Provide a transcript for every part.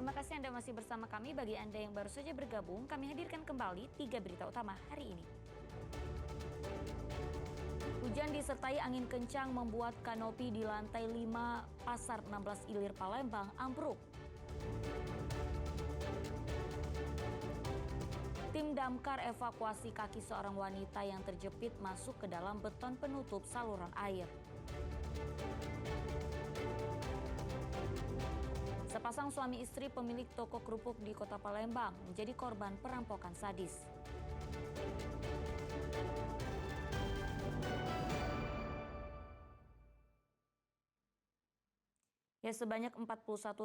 Terima kasih Anda masih bersama kami. Bagi Anda yang baru saja bergabung, kami hadirkan kembali 3 berita utama hari ini. Hujan disertai angin kencang membuat kanopi di lantai 5 Pasar 16 Ilir Palembang ambruk. Tim damkar evakuasi kaki seorang wanita yang terjepit masuk ke dalam beton penutup saluran air. Sepasang suami istri pemilik toko kerupuk di Kota Palembang menjadi korban perampokan sadis. Ya, sebanyak 41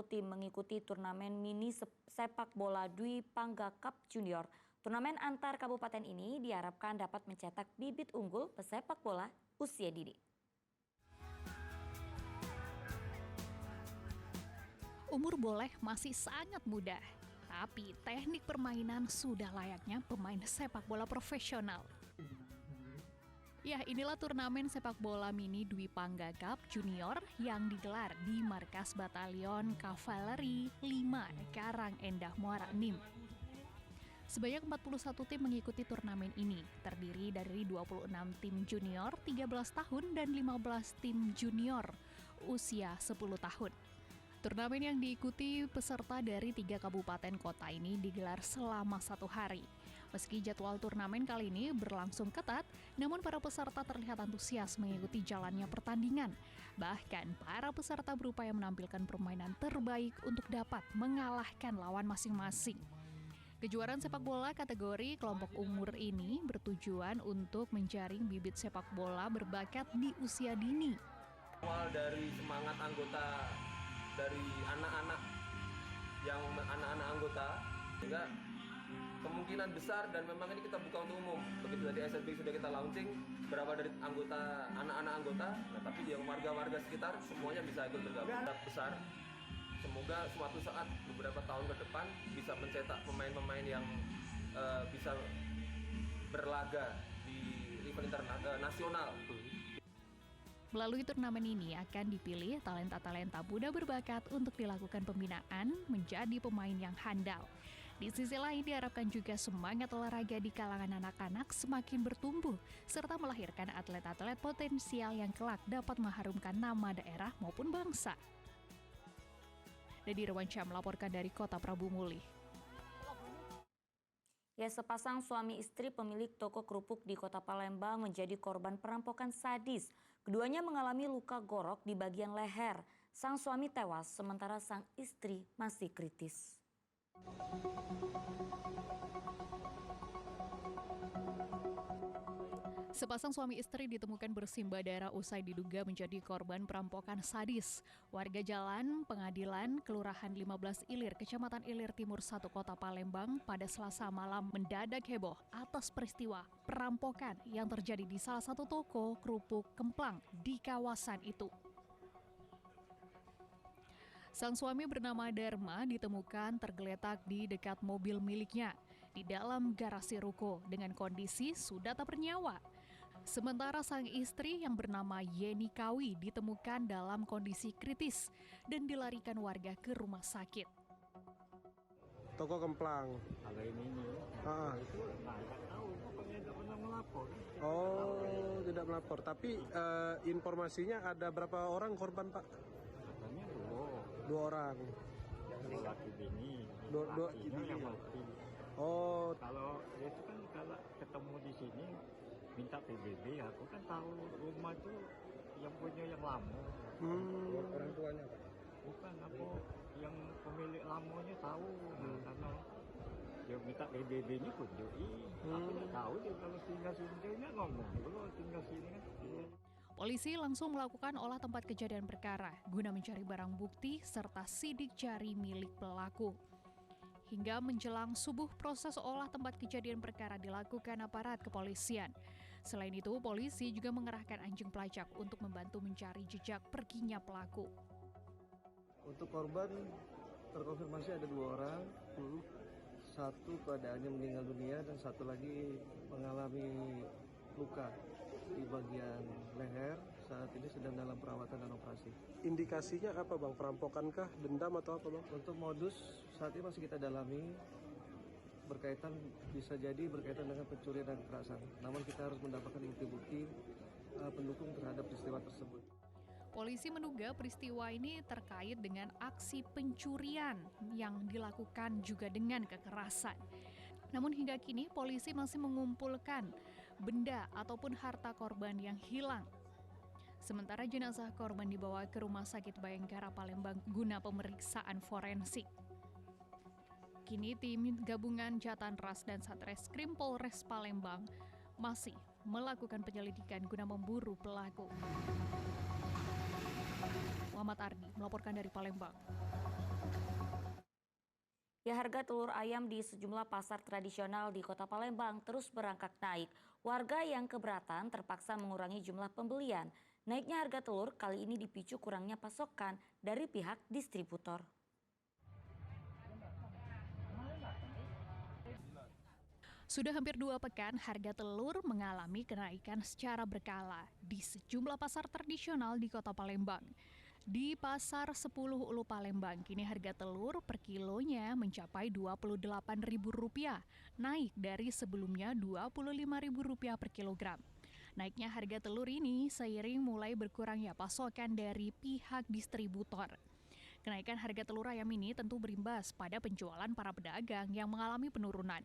tim mengikuti turnamen mini sepak bola Dwi Pangga Cup Junior. Turnamen antar kabupaten ini diharapkan dapat mencetak bibit unggul pesepak bola usia dini. Umur boleh masih sangat muda, tapi teknik permainan sudah layaknya pemain sepak bola profesional. Ya, inilah turnamen sepak bola mini Dwi Pangga Cup Junior yang digelar di markas Batalion Kavaleri 5 Karang Endah Muara Enim. Sebanyak 41 tim mengikuti turnamen ini, terdiri dari 26 tim junior 13 tahun dan 15 tim junior usia 10 tahun. Turnamen yang diikuti peserta dari 3 kabupaten kota ini digelar selama 1 hari. Meski jadwal turnamen kali ini berlangsung ketat, namun para peserta terlihat antusias mengikuti jalannya pertandingan. Bahkan para peserta berupaya menampilkan permainan terbaik untuk dapat mengalahkan lawan masing-masing. Kejuaraan sepak bola kategori kelompok umur ini bertujuan untuk menjaring bibit sepak bola berbakat di usia dini. Awal dari semangat anggota, dari anak-anak anggota, sehingga kemungkinan besar dan memang ini kita buka untuk umum. Begitu tadi SSB sudah kita launching, berapa dari anggota, anak-anak anggota, nah, tapi yang warga-warga sekitar semuanya bisa ikut bergabung. Besar. Semoga suatu saat beberapa tahun ke depan bisa mencetak pemain-pemain yang bisa berlaga di event internasional. Melalui turnamen ini akan dipilih talenta-talenta muda berbakat untuk dilakukan pembinaan menjadi pemain yang handal. Di sisi lain diharapkan juga semangat olahraga di kalangan anak-anak semakin bertumbuh, serta melahirkan atlet-atlet potensial yang kelak dapat mengharumkan nama daerah maupun bangsa. Dedi Rewansyah melaporkan dari Kota Prabu Mulih. Ya, sepasang suami istri pemilik toko kerupuk di Kota Palembang menjadi korban perampokan sadis. Keduanya mengalami luka gorok di bagian leher. Sang suami tewas, sementara sang istri masih kritis. Sepasang suami istri ditemukan bersimbah darah usai diduga menjadi korban perampokan sadis. Warga Jalan Pengadilan, Kelurahan 15 Ilir, Kecamatan Ilir Timur 1 Kota Palembang pada Selasa malam mendadak heboh atas peristiwa perampokan yang terjadi di salah satu toko kerupuk Kemplang di kawasan itu. Sang suami bernama Dharma ditemukan tergeletak di dekat mobil miliknya di dalam garasi ruko dengan kondisi sudah tak bernyawa. Sementara sang istri yang bernama Yeni Kawi ditemukan dalam kondisi kritis dan dilarikan warga ke rumah sakit. Toko Kemplang. Kalau ini itu nggak tahu, pokoknya nggak pernah melapor. Oh, tidak melapor. Tapi informasinya ada berapa orang korban, Pak? Katanya 2 orang. Yang laki bini, Dua yang mati. Oh, Kalau itu kan kalau ketemu di sini minta PBB, aku kan tahu rumah itu yang punya yang lama. orang tuanya, Pak? Bukan aku yang pemilik lamanya tahu. Nah, karena dia minta PBB-nya kunjungi. Aku nggak tahu dia kalau tinggal sini dia ngomong. Kalau tinggal sini kan. Polisi langsung melakukan olah tempat kejadian perkara guna mencari barang bukti serta sidik jari milik pelaku. Hingga menjelang subuh, proses olah tempat kejadian perkara dilakukan aparat kepolisian. Selain itu, polisi juga mengerahkan anjing pelacak untuk membantu mencari jejak perginya pelaku. Untuk korban terkonfirmasi ada 2 orang, satu keadaannya meninggal dunia dan satu lagi mengalami luka di bagian leher saat ini sedang dalam perawatan dan operasi. Indikasinya apa bang? Perampokankah, dendam atau apa bang? Untuk modus saat ini masih kita dalami, bisa jadi berkaitan dengan pencurian dan kekerasan. Namun kita harus mendapatkan bukti-bukti pendukung terhadap peristiwa tersebut. Polisi menduga peristiwa ini terkait dengan aksi pencurian yang dilakukan juga dengan kekerasan. Namun hingga kini polisi masih mengumpulkan benda ataupun harta korban yang hilang. Sementara jenazah korban dibawa ke Rumah Sakit Bayangkara Palembang guna pemeriksaan forensik. Kini tim gabungan Jatanras dan Satreskrim Polres Palembang masih melakukan penyelidikan guna memburu pelaku. Muhammad Ardi melaporkan dari Palembang. Ya, harga telur ayam di sejumlah pasar tradisional di Kota Palembang terus merangkak naik. Warga yang keberatan terpaksa mengurangi jumlah pembelian. Naiknya harga telur kali ini dipicu kurangnya pasokan dari pihak distributor. Sudah hampir 2 pekan, harga telur mengalami kenaikan secara berkala di sejumlah pasar tradisional di Kota Palembang. Di Pasar 10 Ulu Palembang, kini harga telur per kilonya mencapai Rp28.000, naik dari sebelumnya Rp25.000 per kilogram. Naiknya harga telur ini seiring mulai berkurangnya pasokan dari pihak distributor. Kenaikan harga telur ayam ini tentu berimbas pada penjualan para pedagang yang mengalami penurunan.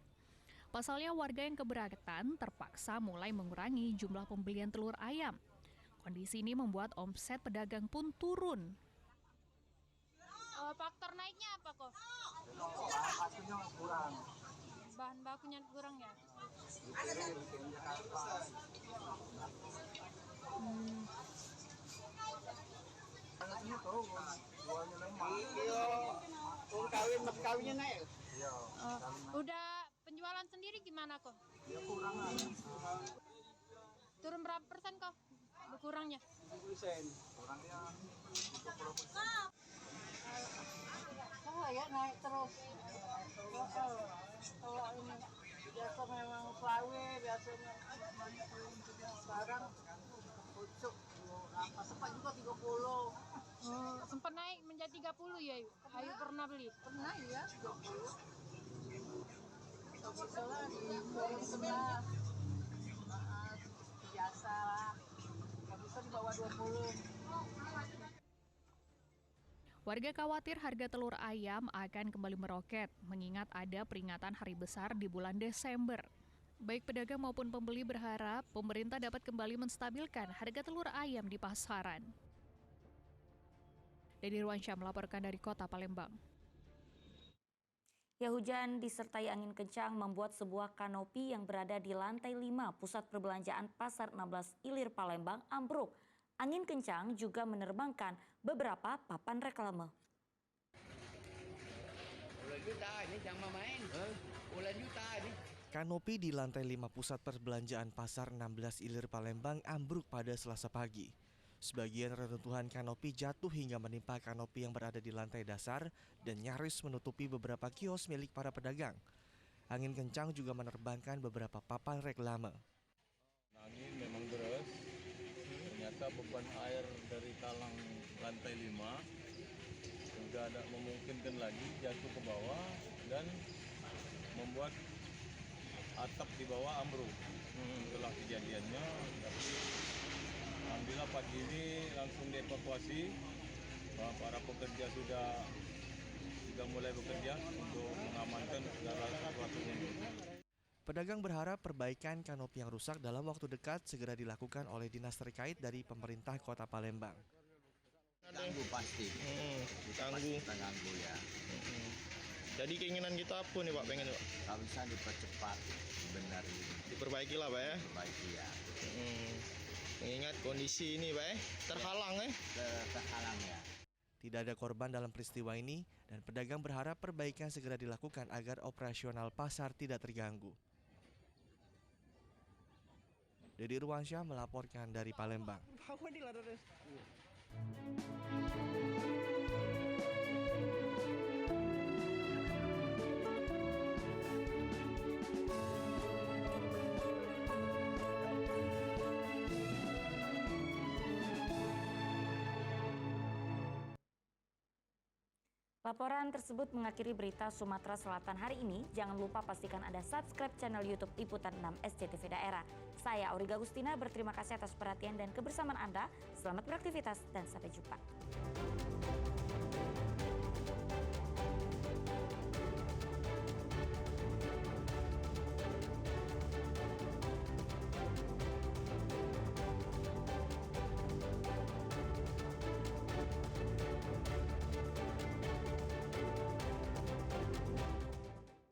Pasalnya warga yang keberatan terpaksa mulai mengurangi jumlah pembelian telur ayam. Kondisi ini membuat omset pedagang pun turun. Faktor naiknya apa kok? Bahan bakunya kurang ya? Kawinnya naik. Udah penjualan sendiri gimana kok? Ya kurang lah. Turun berapa persen kok? Berkurangnya? 10%. Kurangnya 20%. Oh ya naik terus. Kalau ini biasa memang selawe biasanya. Sekarang pucuk. Sempat juga 30. Sempat naik menjadi 30 ya? Ayu pernah beli? Pernah ya 30. Bisa lah di sebelah. Biasa lah. Bisa di bawah 20. Warga khawatir harga telur ayam akan kembali meroket, mengingat ada peringatan hari besar di bulan Desember. Baik pedagang maupun pembeli berharap pemerintah dapat kembali menstabilkan harga telur ayam di pasaran. Dedi Ruansyah melaporkan dari Kota Palembang. Ya, hujan disertai angin kencang membuat sebuah kanopi yang berada di lantai 5 pusat perbelanjaan Pasar 16 Ilir Palembang ambruk. Angin kencang juga menerbangkan beberapa papan reklame. Kanopi di lantai 5 pusat perbelanjaan Pasar 16 Ilir Palembang ambruk pada Selasa pagi. Sebagian reruntuhan kanopi jatuh hingga menimpa kanopi yang berada di lantai dasar dan nyaris menutupi beberapa kios milik para pedagang. Angin kencang juga menerbangkan beberapa papan reklame. Angin memang deras. Ternyata beban air dari talang lantai 5 sudah tidak memungkinkan lagi jatuh ke bawah dan membuat atap di bawah ambruk. Itulah kejadiannya. Tapi alhamdulillah pagi ini langsung dievakuasi. Para pekerja sudah mulai bekerja untuk mengamankan segala sesuatunya. Pedagang berharap perbaikan kanopi yang rusak dalam waktu dekat segera dilakukan oleh dinas terkait dari pemerintah Kota Palembang. Ganggu pasti. Kita ganggu ya. Jadi keinginan kita apa nih Pak, pengen Pak? Kalau bisa dipercepat, benar ini. Diperbaiki lah Pak ya? Diperbaiki ya. Mengingat kondisi ini Pak terhalang Terhalang ya. Tidak ada korban dalam peristiwa ini dan pedagang berharap perbaikan segera dilakukan agar operasional pasar tidak terganggu. Dedi Ruansyah melaporkan dari Palembang. Laporan tersebut mengakhiri berita Sumatera Selatan hari ini. Jangan lupa pastikan Anda subscribe channel YouTube Liputan 6 SCTV Daerah. Saya Auriga Agustina berterima kasih atas perhatian dan kebersamaan Anda. Selamat beraktivitas dan sampai jumpa.